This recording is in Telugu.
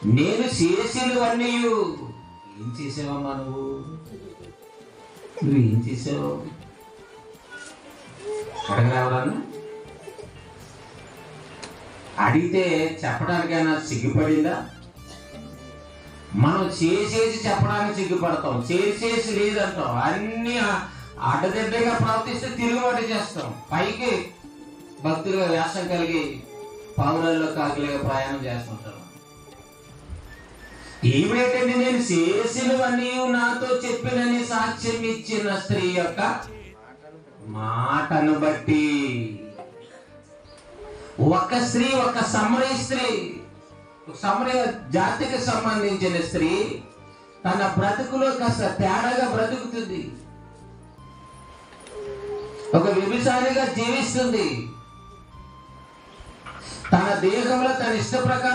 నేను చేసినవన్నీ ఏం చేసావమ్మా నువ్వు ఏం చేసావు అడగరావాలను అడిగితే చెప్పడానికైనా సిగ్గుపడిందా? మనం చేసేసి చెప్పడానికి సిగ్గుపడతాం, చేసేసి లేదంటాం, అన్ని అడ్డదిడ్డగా ప్రవర్తిస్తే తిరుగుబాటు చేస్తాం, పైకి భక్తులుగా వేషం కలిగి పావులలో కాకులుగా ప్రయాణం చేస్తుంటాం. ఏమిటంటే నేను చేసినవన్నీ నాతో చెప్పినని సాక్ష్యం ఇచ్చిన స్త్రీ యొక్క మాటను బట్టి, ఒక స్త్రీ, ఒక సమరయ స్త్రీ, సమరయ జాతికి సంబంధించిన స్త్రీ తన బ్రతుకులో కాస్త తేడాగా బ్రతుకుతుంది, ఒక వ్యభిచారిగా జీవిస్తుంది, తన దేహంలో తన ఇష్ట ప్రకారం